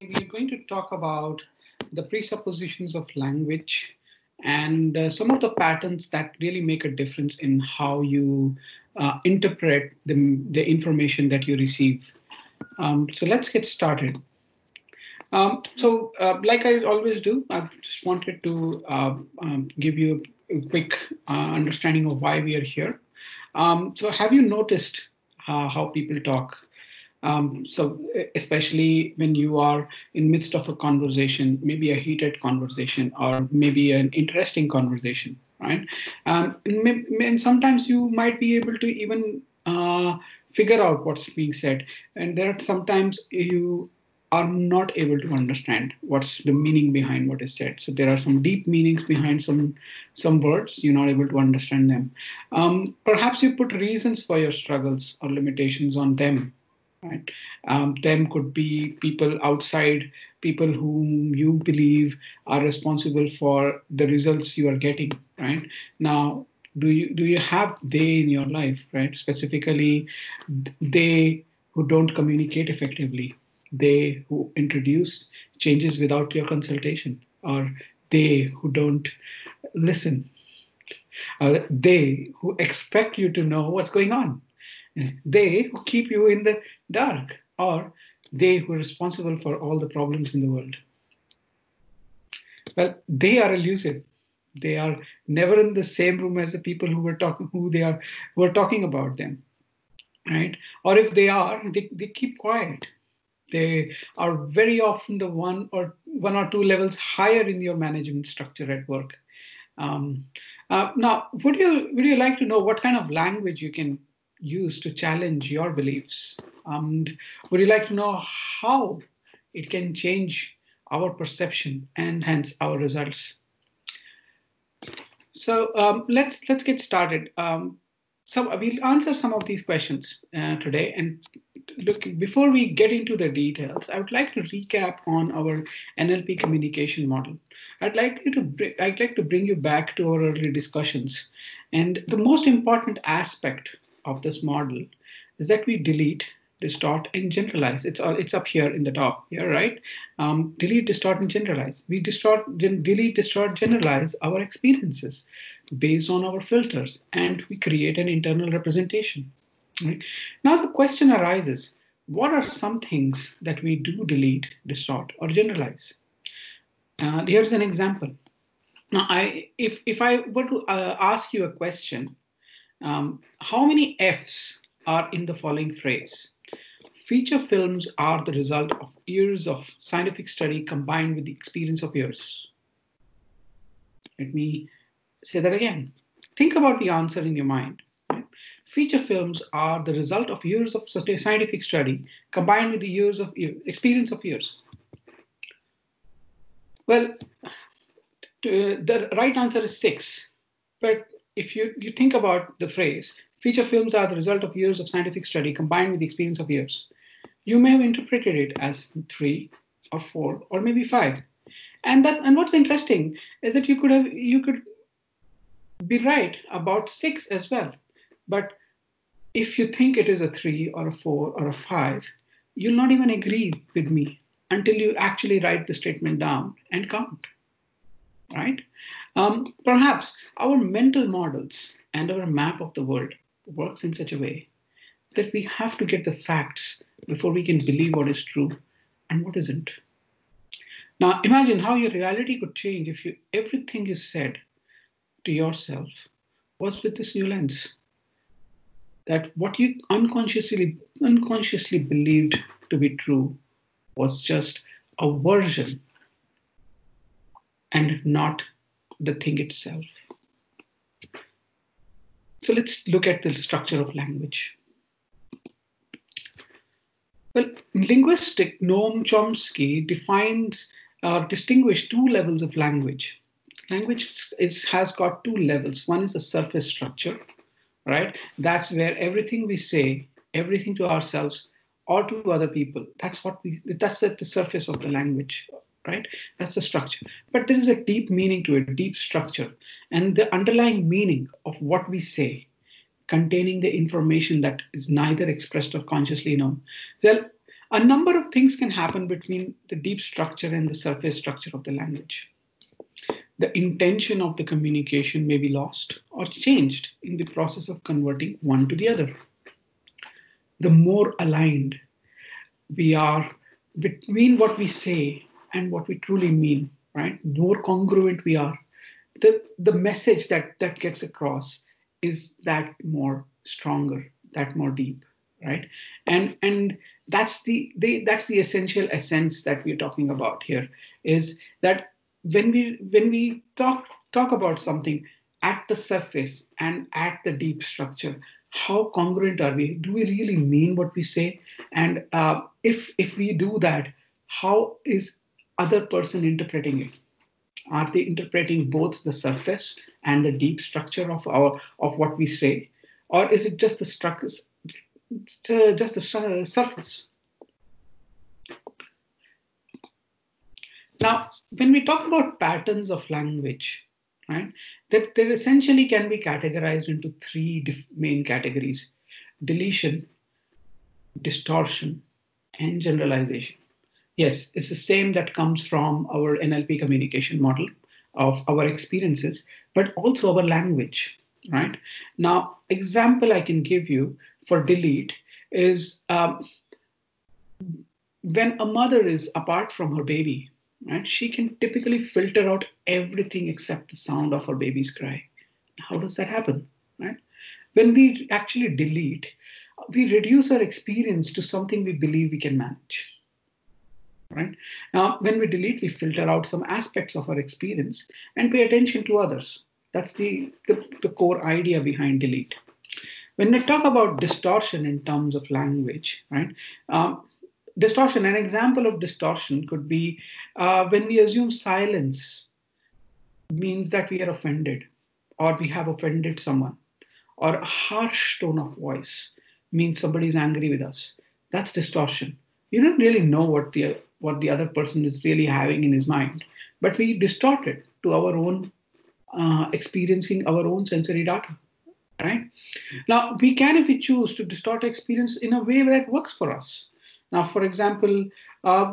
we're going to talk about the presuppositions of language and some of the patterns that really make a difference in how you interpret the information that you receive. So let's get started. Like I always do, I just wanted to give you a quick understanding of why we are here. So, have you noticed how people talk? Especially when you are in midst of a conversation, maybe a heated conversation or maybe an interesting conversation, right? And sometimes you might be able to even figure out what's being said, and there are sometimes you are not able to understand what's the meaning behind what is said. So there are some deep meanings behind some words. You're not able to understand them. Perhaps you put reasons for your struggles or limitations on them, right? Them could be people outside, people whom you believe are responsible for the results you are getting, right? Now, do you have they in your life, right? Specifically, they who don't communicate effectively, they who introduce changes without your consultation, or they who don't listen, they who expect you to know what's going on, they who keep you in the dark, or they who are responsible for all the problems in the world. Well, they are elusive. They are never in the same room as the people who are talking about them, right? Or if they are, they keep quiet. They are very often the one or two levels higher in your management structure at work. Um, Now, would you like to know what kind of language you can use to challenge your beliefs? Would you like to know how it can change our perception and hence our results? So let's get started. So we'll answer some of these questions today. And look, before we get into the details, I would like to recap on our NLP communication model. I'd like to bring you back to our early discussions. And the most important aspect of this model is that we delete, distort, and generalize. It's up here in the top here, right? Delete, distort, and generalize. We delete, distort, generalize our experiences based on our filters, and we create an internal representation. Right? Now the question arises: what are some things that we do delete, distort, or generalize? Here's an example. Now, if I were to ask you a question, how many F's are in the following phrase? Feature films are the result of years of scientific study combined with the experience of years. Let me say that again. Think about the answer in your mind. Feature films are the result of years of scientific study combined with the years of experience of years. Well, the right answer is 6. But if you think about the phrase, feature films are the result of years of scientific study combined with the experience of years, you may have interpreted it as 3 or 4 or maybe 5. And what's interesting is that you could be right about 6 as well. But if you think it is a 3 or a 4 or a 5, you'll not even agree with me until you actually write the statement down and count, right? Perhaps our mental models and our map of the world works in such a way that we have to get the facts before we can believe what is true and what isn't. Now, imagine how your reality could change if everything you said to yourself was with this new lens. That what you unconsciously believed to be true was just a version and not the thing itself. So let's look at the structure of language. Well, linguistic Noam Chomsky distinguished two levels of language. Language has got two levels. One is a surface structure, right? That's where everything we say, everything to ourselves or to other people, that's at the surface of the language, right? That's the structure. But there is a deep meaning to it, deep structure, and the underlying meaning of what we say, containing the information that is neither expressed or consciously known. Well, A number of things can happen between the deep structure and the surface structure of the language. The intention of the communication may be lost or changed in the process of converting one to the other. The more aligned we are between what we say and what we truly mean, right? The more congruent we are, the message that gets across is that more stronger, that more deep, right? And that's that's the essential essence that we're talking about here, is that when we talk about something at the surface and at the deep structure, how congruent are we? Do we really mean what we say? And if we do that, how is other person interpreting it? Are they interpreting both the surface and the deep structure of what we say, or is it just the structure, just the surface? Now, when we talk about patterns of language, right, that they essentially can be categorized into three main categories: deletion, distortion, and generalization. Yes, it's the same that comes from our NLP communication model of our experiences, but also our language, right? Now, example I can give you for delete is when a mother is apart from her baby, right? She can typically filter out everything except the sound of her baby's cry. How does that happen, right? When we actually delete, we reduce our experience to something we believe we can manage. Right? Now, when we delete, we filter out some aspects of our experience and pay attention to others. That's the core idea behind delete. When we talk about distortion in terms of language, right? Distortion, an example of distortion could be when we assume silence means that we are offended or we have offended someone, or a harsh tone of voice means somebody is angry with us. That's distortion. You don't really know what the other person is really having in his mind, but we distort it to our own experiencing our own sensory data, right? Now we can, if we choose, to distort experience in a way that works for us. Now, for example,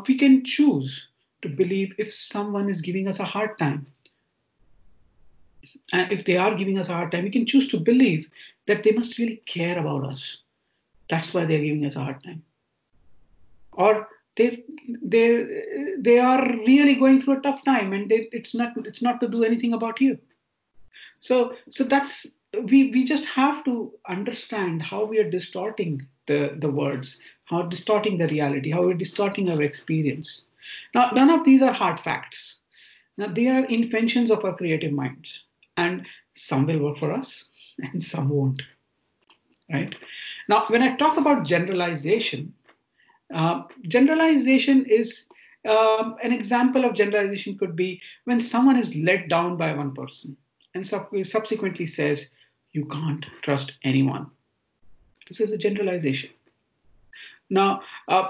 we can choose to believe if someone is giving us a hard time, and if they are giving us a hard time, we can choose to believe that they must really care about us. That's why they're giving us a hard time. Or they are really going through a tough time, and it's not to do anything about you. So that's, we just have to understand how we are distorting the words, how distorting the reality, how we're distorting our experience. Now, none of these are hard facts. Now, they are inventions of our creative minds, and some will work for us and some won't, right? Now, when I talk about generalization, generalization is an example of generalization could be when someone is let down by one person and subsequently says, you can't trust anyone. This is a generalization. Now,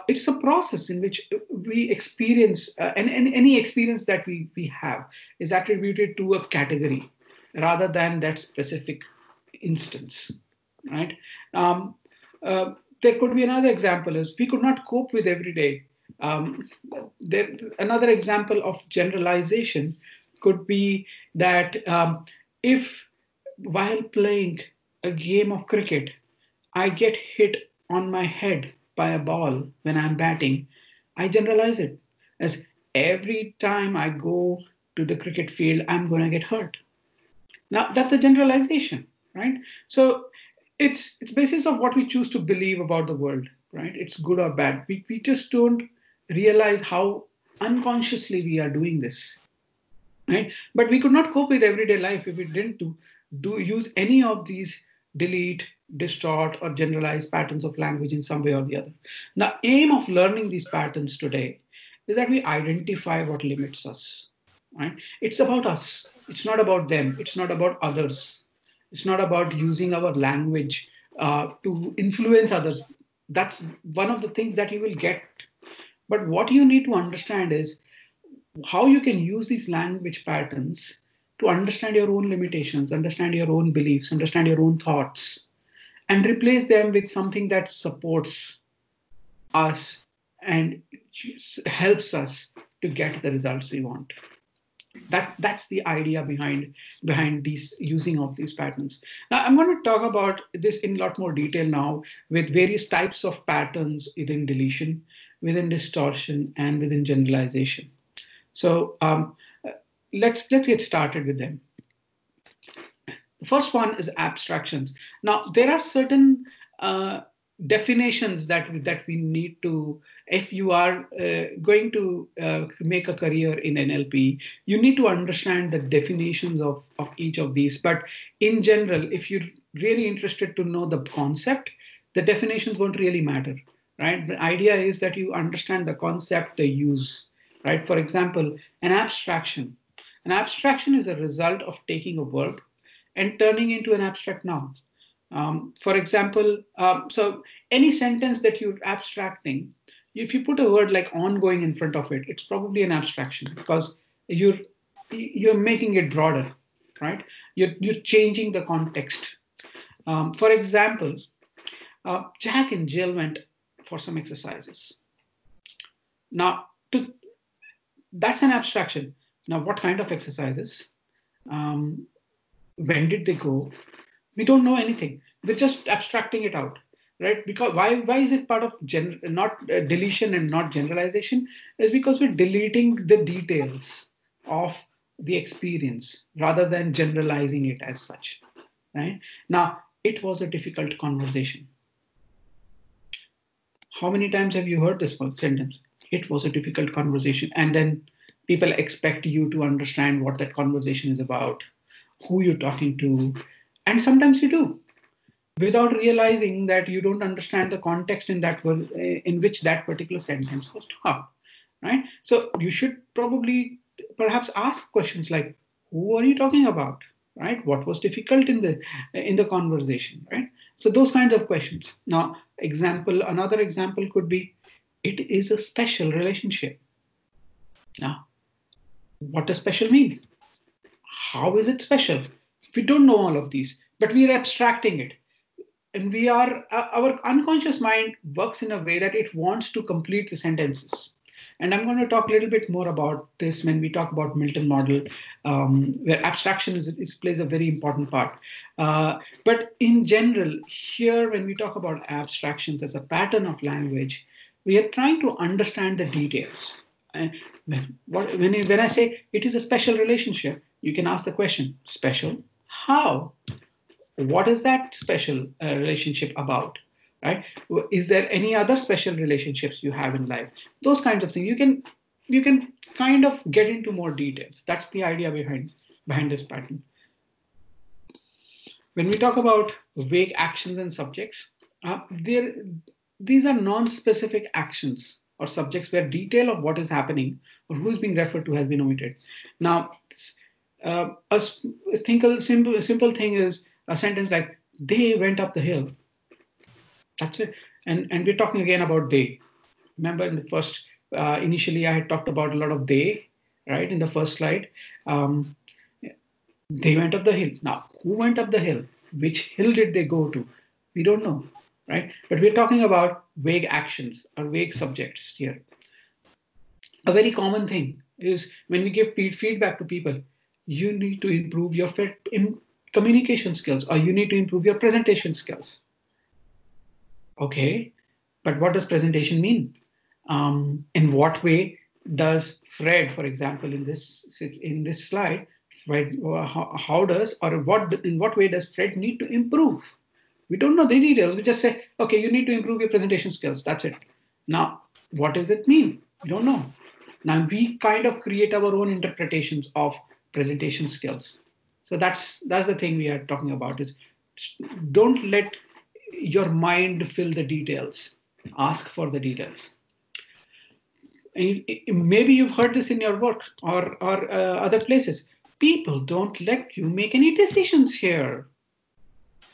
it's a process in which we experience, and any experience that we have is attributed to a category rather than that specific instance, right? Um, there could be another example is we could not cope with every day. Another example of generalization could be that if while playing a game of cricket, I get hit on my head by a ball when I'm batting, I generalize it as every time I go to the cricket field, I'm going to get hurt. Now, that's a generalization, right? So it's basis of what we choose to believe about the world, right? It's good or bad. We just don't realize how unconsciously we are doing this, right? But we could not cope with everyday life if we didn't do use any of these delete, distort, or generalize patterns of language in some way or the other. The aim of learning these patterns today is that we identify what limits us, right? It's about us. It's not about them. It's not about others. It's not about using our language to influence others. That's one of the things that you will get. But what you need to understand is how you can use these language patterns to understand your own limitations, understand your own beliefs, understand your own thoughts, and replace them with something that supports us and helps us to get the results we want. That's the idea behind these using of these patterns. Now I'm going to talk about this in a lot more detail now, with various types of patterns within deletion, within distortion, and within generalization. So let's get started with them. The first one is abstractions. Now, there are certain definitions that we need to, if you are going to make a career in NLP, you need to understand the definitions of each of these. But in general, if you're really interested to know the concept, the definitions won't really matter, right? The idea is that you understand the concept they use, right? For example, an abstraction. An abstraction is a result of taking a verb and turning into an abstract noun. For example, so any sentence that you're abstracting, if you put a word like ongoing in front of it, it's probably an abstraction because you're making it broader, right? You're changing the context. For example, Jack and Jill went for some exercises. Now, that's an abstraction. Now, what kind of exercises? When did they go? We don't know anything. We're just abstracting it out, right? Because why is it part of not deletion and not generalization? Is because we're deleting the details of the experience rather than generalizing it as such, right? Now, it was a difficult conversation. How many times have you heard this sentence? It was a difficult conversation. And then people expect you to understand what that conversation is about, who you're talking to, and sometimes you do, without realizing that you don't understand the context in which that particular sentence was taught, right? So you should probably perhaps ask questions like, who are you talking about, right? What was difficult in the conversation, right? So those kinds of questions. Now, another example could be, it is a special relationship. Now, what does special mean? How is it special? We don't know all of these, but we are abstracting it. And our unconscious mind works in a way that it wants to complete the sentences. And I'm going to talk a little bit more about this when we talk about Milton model, where abstraction plays a very important part. But in general, here, when we talk about abstractions as a pattern of language, we are trying to understand the details. And when I say it is a special relationship, you can ask the question, special? How? What is that special relationship about, right? Is there any other special relationships you have in life? Those kinds of things. You can kind of get into more details. That's the idea behind this pattern. When we talk about vague actions and subjects, these are non-specific actions or subjects where detail of what is happening or who is being referred to has been omitted. Now, a simple thing is a sentence like, they went up the hill. That's it. And we're talking again about they. Remember in the first, initially I had talked about a lot of they, right, in the first slide. They went up the hill. Now, who went up the hill? Which hill did they go to? We don't know, right? But we're talking about vague actions or vague subjects here. A very common thing is when we give feedback to people, you need to improve your communication skills, or you need to improve your presentation skills. Okay, but what does presentation mean? In what way does Fred, for example, in this slide, right? How does, or in what way does Fred need to improve? We don't know the details. We just say, okay, you need to improve your presentation skills. That's it. Now, what does it mean? We don't know. Now we kind of create our own interpretations of presentation skills. So that's the thing we are talking about, is don't let your mind fill the details. Ask for the details. And maybe you've heard this in your work or other places. People don't let you make any decisions here.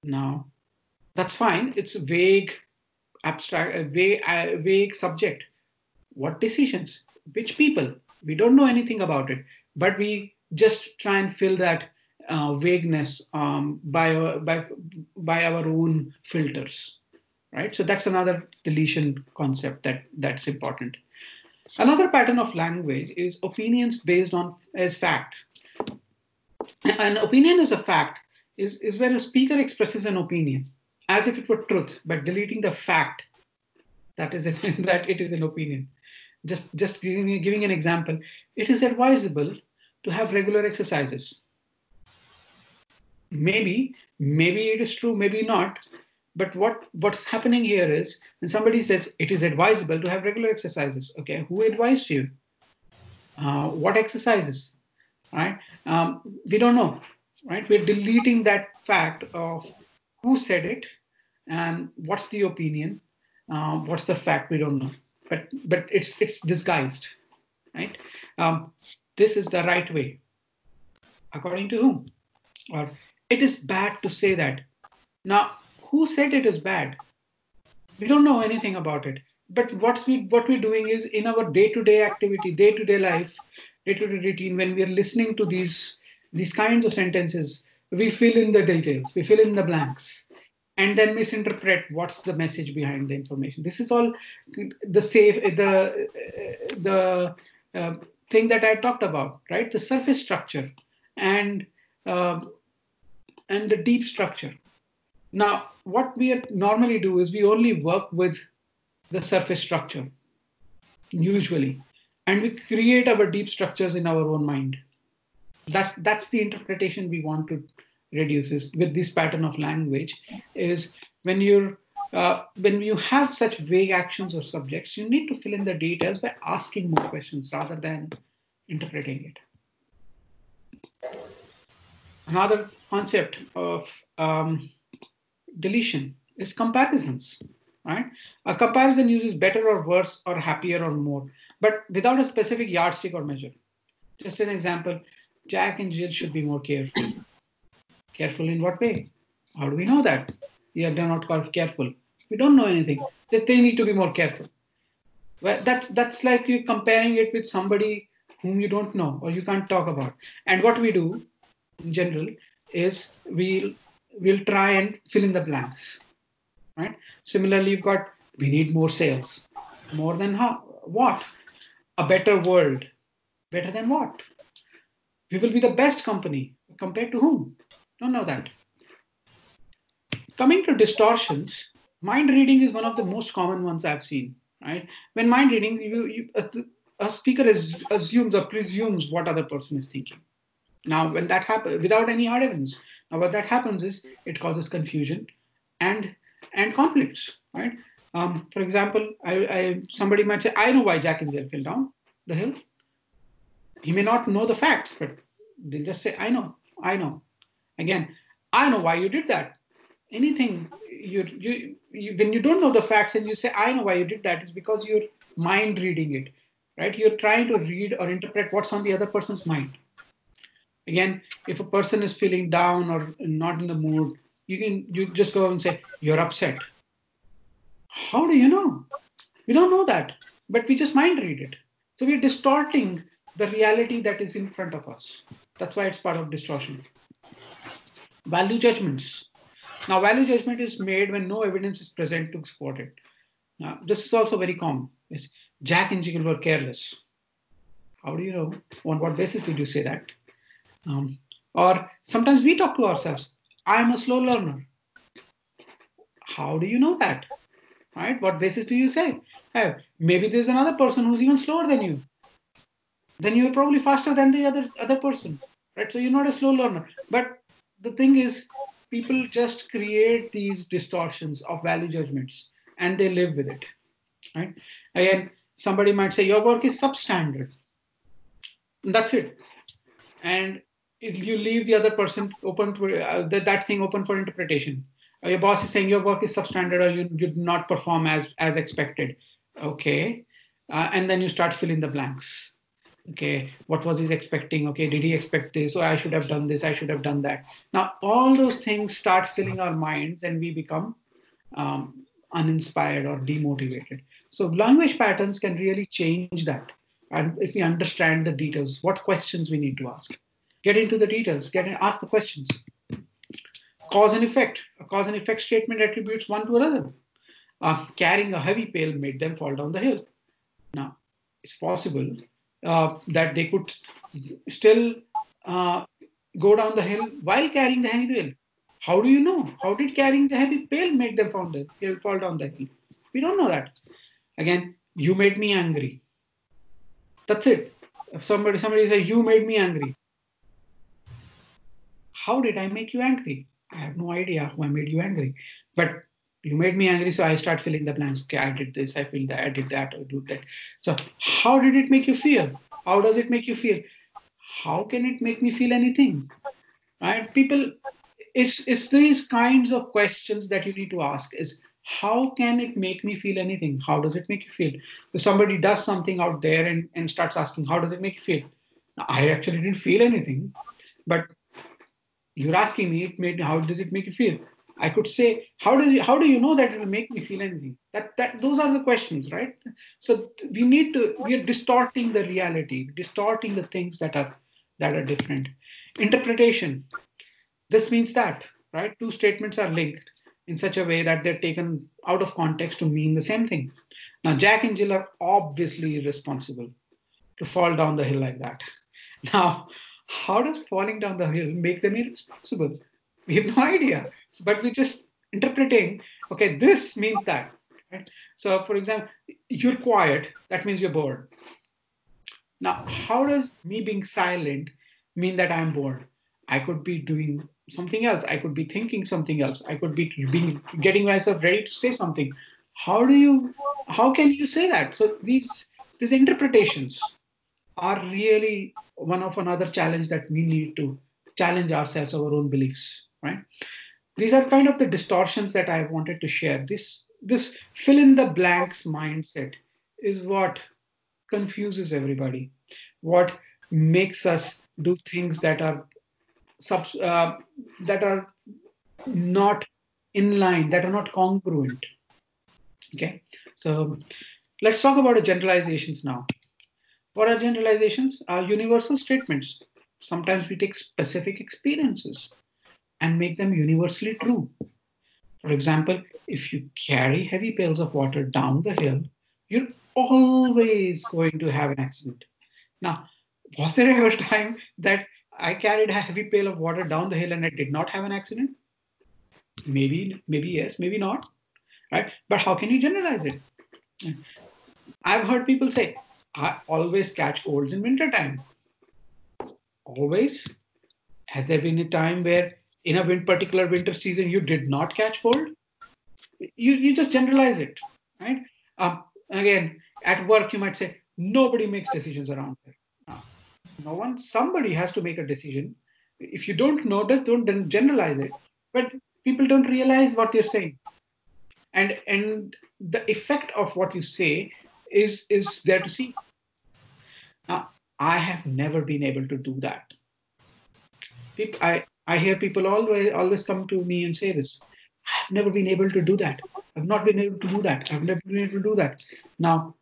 Now, that's fine. It's a vague, abstract, vague subject. What decisions? Which people? We don't know anything about it, but we just try and fill that vagueness by our own filters, right? So that's another deletion concept that's important. Another pattern of language is opinions based on as fact. An opinion is a fact is when a speaker expresses an opinion as if it were truth, but deleting the fact that is that it is an opinion. Just giving an example, it is advisable to have regular exercises. Maybe it is true, maybe not. But what's happening here is when somebody says it is advisable to have regular exercises. Okay, who advised you? What exercises? Right? We don't know. Right? We're deleting that fact of who said it and what's the opinion, what's the fact. We don't know. But it's disguised. Right? This is the right way. According to whom? Or it is bad to say that. Now, who said it is bad? We don't know anything about it. But what we're doing is in our day-to-day activity, day-to-day life, day-to-day routine, when we are listening to these kinds of sentences, we fill in the details, we fill in the blanks, and then misinterpret what's the message behind the information. This is all the thing that I talked about, right? The surface structure and uh, and the deep structure. Now, what we normally do is we only work with the surface structure, usually, and we create our deep structures in our own mind. That's the interpretation we want to reduce is with this pattern of language is when you have such vague actions or subjects, you need to fill in the details by asking more questions rather than interpreting it. Another concept of deletion is comparisons, right? A comparison uses better or worse or happier or more, but without a specific yardstick or measure. Just an example, Jack and Jill should be more careful. Careful in what way? How do we know that? Yeah, they're not called careful. We don't know anything. That they need to be more careful. Well, that's like you comparing it with somebody whom you don't know or you can't talk about. And what we do in general is we'll try and fill in the blanks, right? Similarly, you've got we need more sales, more than how? What? A better world, better than what? We will be the best company compared to whom? Don't know that. Coming to distortions, mind reading is one of the most common ones I've seen. Right? When mind reading, a speaker assumes or presumes what other person is thinking. Now, when that happens, without any hard evidence, now what that happens is it causes confusion and conflicts. Right? For example, somebody might say, "I know why Jack and Jill fell down the hill." He may not know the facts, but they'll just say, I know. Again, I know why you did that. Anything when you don't know the facts and you say, I know why you did that, is because you're mind reading it, right? You're trying to read or interpret what's on the other person's mind. Again, if a person is feeling down or not in the mood, you just go and say, you're upset. How do you know? We don't know that, but we just mind read it. So we're distorting the reality that is in front of us. That's why it's part of distortion. Value judgments. Now, value judgment is made when no evidence is present to support it. Now, this is also very common. It's, Jack and Jill were careless. How do you know? On what basis did you say that? Or sometimes we talk to ourselves. I am a slow learner. How do you know that? Right? What basis do you say? Hey, maybe there's another person who's even slower than you. Then you're probably faster than the other person, right? So you're not a slow learner. But the thing is, people just create these distortions of value judgments and they live with it, right? Again, somebody might say your work is substandard. That's it. And if you leave the other person open to that thing open for interpretation. Your boss is saying your work is substandard or you did not perform as expected. Okay. And then you start filling the blanks. Okay, what was he expecting? Okay, did he expect this? Oh, I should have done this, I should have done that. Now, all those things start filling our minds and we become uninspired or demotivated. So language patterns can really change that. And if we understand the details, what questions we need to ask. Get into the details, ask the questions. Cause and effect. A cause and effect statement attributes one to another. Carrying a heavy pail made them fall down the hill. Now, it's possible that they could still uh, go down the hill while carrying the heavy pail. How do you know? How did carrying the heavy pail make them fall down the hill? We don't know that. Again, you made me angry. That's it. If somebody says you made me angry, how did I make you angry? I have no idea how I made you angry. But you made me angry, so I start filling the blanks. Okay, I did this, I feel that, I did that, I do that. So how did it make you feel? How does it make you feel? How can it make me feel anything? Right? People, it's these kinds of questions that you need to ask is how can it make me feel anything? How does it make you feel? So somebody does something out there and starts asking, how does it make you feel? Now, I actually didn't feel anything, but you're asking me, it made how does it make you feel? I could say, how do you know that it will make me feel anything? That those are the questions, right? So we are distorting the reality, distorting the things that are different. Interpretation. This means that, right? Two statements are linked in such a way that they're taken out of context to mean the same thing. Now, Jack and Jill are obviously irresponsible to fall down the hill like that. Now, how does falling down the hill make them irresponsible? We have no idea, but we're just interpreting, okay, this means that. Right? So, for example, you're quiet, that means you're bored. Now, how does me being silent mean that I'm bored? I could be doing something else. I could be thinking something else. I could be getting myself ready to say something. How can you say that? So these interpretations are really one of another challenge that we need to challenge ourselves, our own beliefs, right? These are kind of the distortions that I wanted to share. This fill in the blanks mindset is what confuses everybody, what makes us do things that are subs, uh, that are not in line, that are not congruent. Okay, so let's talk about the generalizations now. What are generalizations? Are universal statements. Sometimes we take specific experiences and make them universally true. For example, if you carry heavy pails of water down the hill, you're always going to have an accident. Now, was there ever a time that I carried a heavy pail of water down the hill and I did not have an accident? Maybe yes, maybe not. Right? But how can you generalize it? I've heard people say, I always catch colds in wintertime. Always? Has there been a time where in a particular winter season you did not catch cold? You just generalize it, right? Again, at work you might say nobody makes decisions around here. No one, somebody has to make a decision. If you don't know that, don't generalize it. But people don't realize what you're saying, and the effect of what you say is there to see. Now, I have never been able to do that. I hear people always come to me and say this. I've never been able to do that. I've not been able to do that. I've never been able to do that. Now,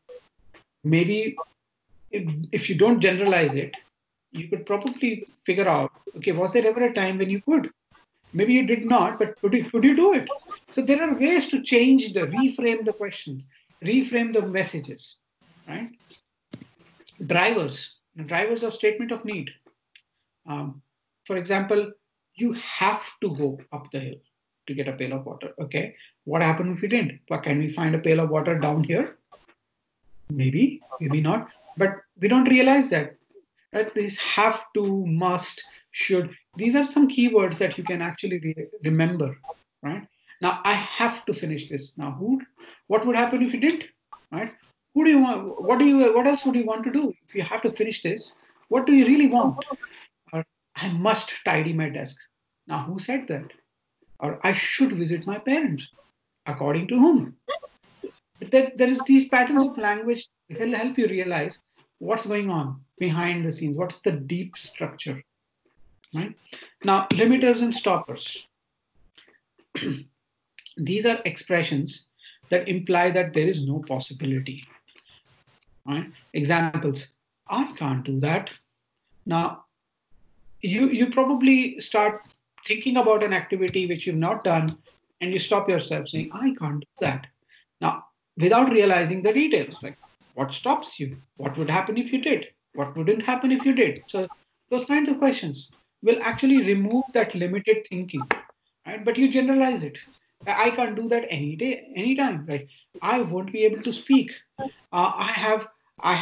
maybe if you don't generalize it, you could probably figure out, okay, was there ever a time when you could? Maybe you did not, but could you do it? So there are ways to reframe the question, reframe the messages, right? Drivers of statement of need. Um, for example, you have to go up the hill to get a pail of water. Okay, what happened if you didn't? Well, can we find a pail of water down here? Maybe, maybe not. But we don't realize that. Right? These have to, must, should. These are some keywords that you can actually remember. Right? Now I have to finish this. Now what would happen if you didn't? Right? Who do you want? What else would you want to do if you have to finish this? What do you really want? Or I must tidy my desk. Now, who said that? Or I should visit my parents. According to whom? There is these patterns of language that will help you realize what's going on behind the scenes. What's the deep structure? Right? Now, limiters and stoppers. These are expressions that imply that there is no possibility. Right? Examples. I can't do that. Now, you probably start thinking about an activity which you've not done and you stop yourself saying, I can't do that. Now, without realizing the details, like what stops you? What would happen if you did? What wouldn't happen if you did? So those kinds of questions will actually remove that limited thinking, right? But you generalize it. I can't do that any day, anytime, right? I won't be able to speak. I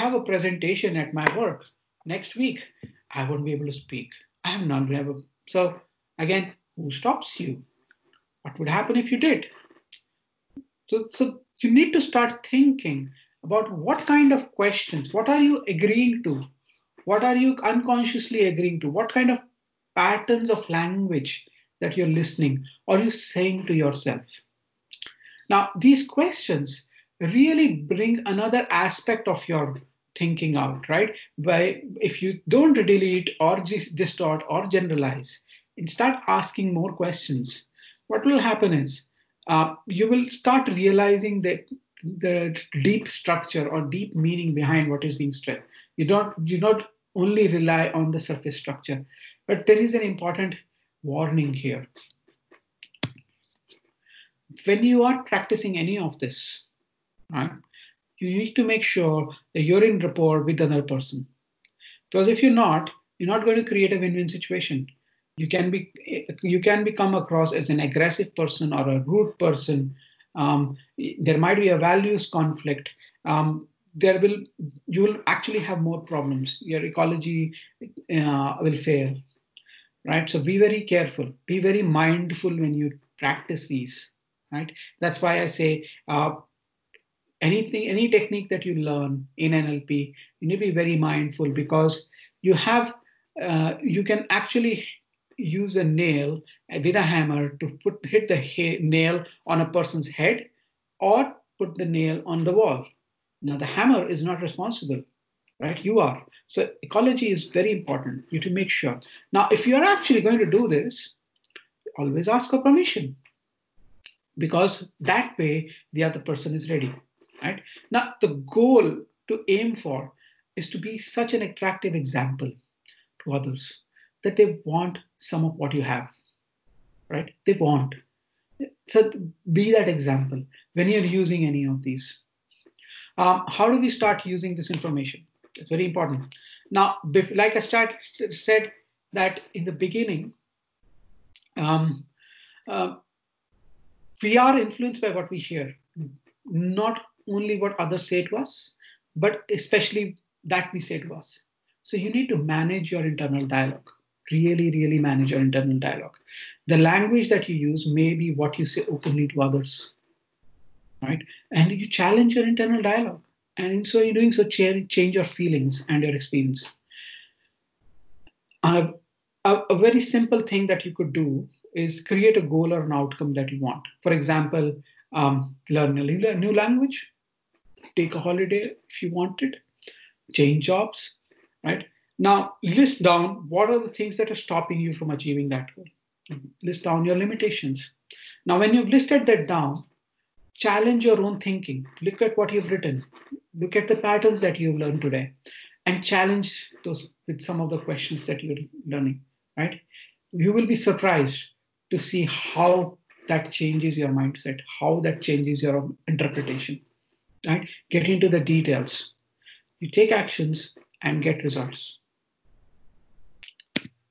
have a presentation at my work next week. I won't be able to speak. I am not able. So again, who stops you? What would happen if you did? So you need to start thinking about what kind of questions, what are you agreeing to? What are you unconsciously agreeing to? What kind of patterns of language that you're listening or you saying to yourself? Now, these questions really bring another aspect of your thinking out, right? By if you don't delete or distort or generalize and start asking more questions, what will happen is you will start realizing that the deep structure or deep meaning behind what is being said. You not only rely on the surface structure, but there is an important warning here. When you are practicing any of this, right, you need to make sure that you're in rapport with another person. Because if you're not going to create a win-win situation. You can become across as an aggressive person or a rude person. There might be a values conflict. There will You will actually have more problems. Your ecology will fail, right? So be very careful, be very mindful when you practice these, right? That's why I say any technique that you learn in NLP, you need to be very mindful because you can actually use a nail with a hammer to hit the nail on a person's head or put the nail on the wall. Now the hammer is not responsible, right? You are. So ecology is very important. You to make sure. Now, if you are actually going to do this, always ask for permission because that way the other person is ready, right? Now, the goal to aim for is to be such an attractive example to others that they want some of what you have, right? They want. So be that example when you're using any of these. How do we start using this information? It's very important. Now, like I said that in the beginning, um, uh, we are influenced by what we hear, not only what others say to us, but especially that we say to us. So you need to manage your internal dialogue. Really, really manage your internal dialogue. The language that you use may be what you say openly to others, right? And you challenge your internal dialogue. And so you're doing so change your feelings and your experience. Uh, a very simple thing that you could do is create a goal or an outcome that you want. For example, learn a new language, take a holiday if you want it, change jobs, right? Now, list down what are the things that are stopping you from achieving that goal. List down your limitations. Now, when you've listed that down, challenge your own thinking. Look at what you've written. Look at the patterns that you've learned today and challenge those with some of the questions that you're learning, right? You will be surprised to see how that changes your mindset, how that changes your interpretation, right? Get into the details. You take actions and get results.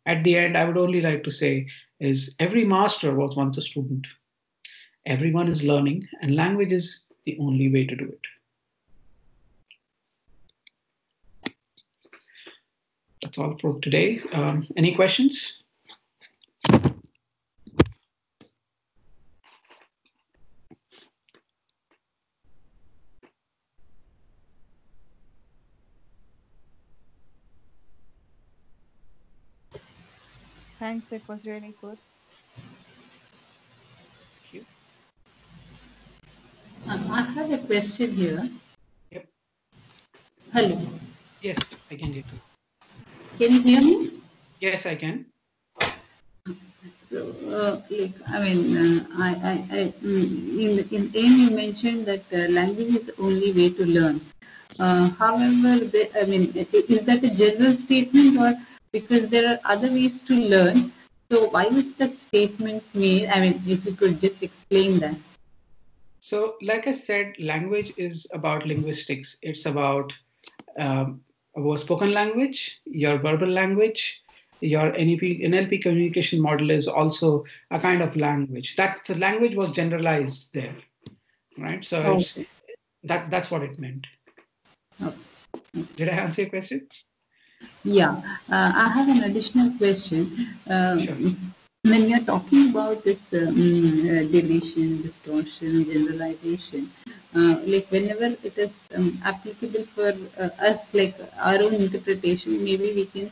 At the end, I would only like to say is every master was once a student. Everyone is learning, and language is the only way to do it. That's all for today. Any questions? Thanks, it was really good. Thank you. I have a question here. Yep. Hello. Yes, I can hear you. Can you hear me? Yes, I can. So, in aim you mentioned that language is the only way to learn. However, is that a general statement or because there are other ways to learn? So why was that statement made? I mean, if you could just explain that. So, like I said, language is about linguistics. It's about our spoken language, your verbal language, your NLP communication model is also a kind of language. That the language was generalized there, right? So it's Okay. that's what it meant. Oh, Did I answer your question? yeah, I have an additional question. Sure. When you're talking about this deletion, distortion, generalization, like whenever it is applicable for us, like our own interpretation, maybe we can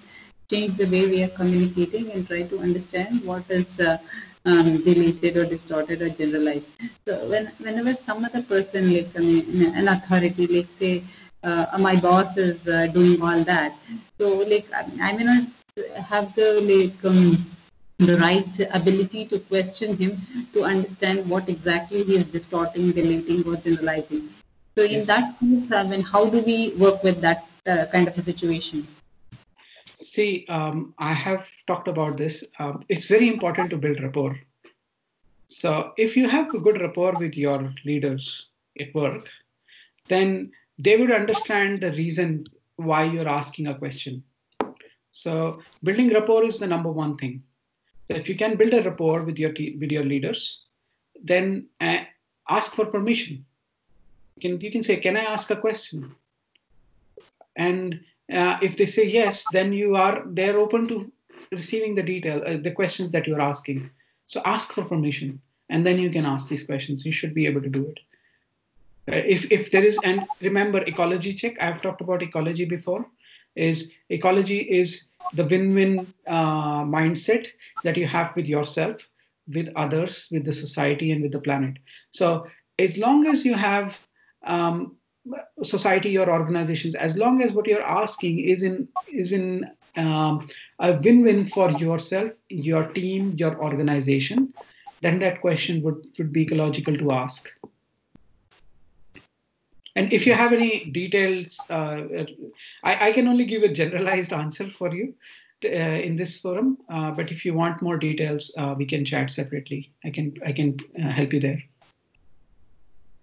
change the way we are communicating and try to understand what is deleted or distorted or generalized. So whenever some other person, like an authority, like say my boss is doing all that, so like I may not have the the right ability to question him to understand what exactly he is distorting, deleting, or generalizing. So in Yes. that case, I mean, how do we work with that kind of a situation? See, I have talked about this. It's very important to build rapport. So if you have a good rapport with your leaders at work, then they would understand the reason why you're asking a question. So building rapport is the number one thing. So if you can build a rapport with with your leaders, then ask for permission. You can say, "Can I ask a question?" And if they say yes, then they're open to receiving the questions that you're asking. So ask for permission, and then you can ask these questions. You should be able to do it. If there is, and remember ecology check, I've talked about ecology before, is ecology is the win-win mindset that you have with yourself, with others, with the society, and with the planet. So as long as you have um, society or organizations, as long as what you're asking is in a win-win for yourself, your team, your organization, then that question would be ecological to ask. And if you have any details, I can only give a generalized answer for you in this forum. But if you want more details, we can chat separately. I can help you there.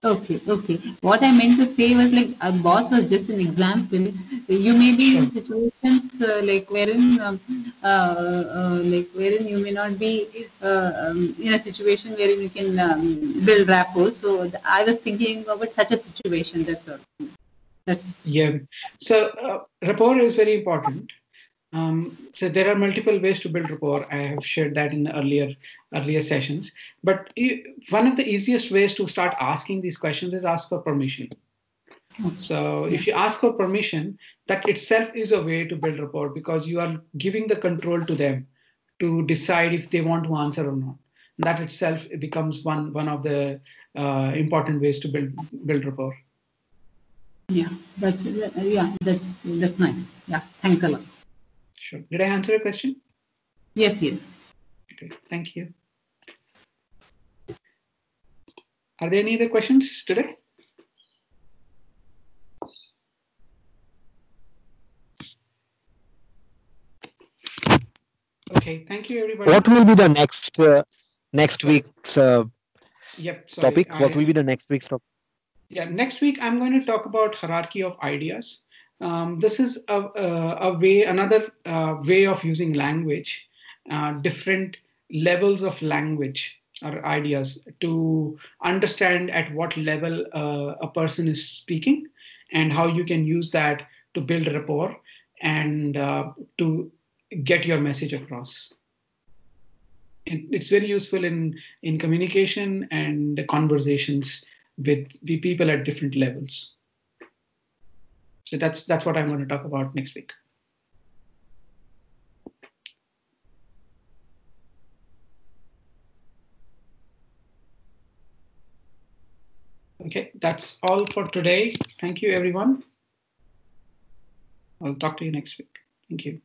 Okay, okay. What I meant to say was like a boss was just an example. You may be Sure. in situations like like wherein you may not be in a situation wherein you can build rapport. So I was thinking about such a situation. That's all. That's, Yeah. So rapport is very important. So there are multiple ways to build rapport. I have shared that in the earlier sessions. But one of the easiest ways to start asking these questions is ask for permission. So yeah. if you ask for permission, that itself is a way to build rapport because you are giving the control to them to decide if they want to answer or not. That itself becomes one of the important ways to build rapport. Yeah, that's nice. Yeah, thanks a lot. Sure. Did I answer your question? Yes, yes. Okay. Thank you. Are there any other questions today? Okay. Thank you, everybody. What will be the next Sorry. week's Yep. Sorry. topic? What will be the next week's topic? Yeah, next week I'm going to talk about hierarchy of ideas. This is another way of using language, different levels of language or ideas to understand at what level a person is speaking and how you can use that to build rapport and to get your message across. It's very useful in communication and conversations with people at different levels. So that's what I'm going to talk about next week. Okay, that's all for today. Thank you, everyone. I'll talk to you next week. Thank you.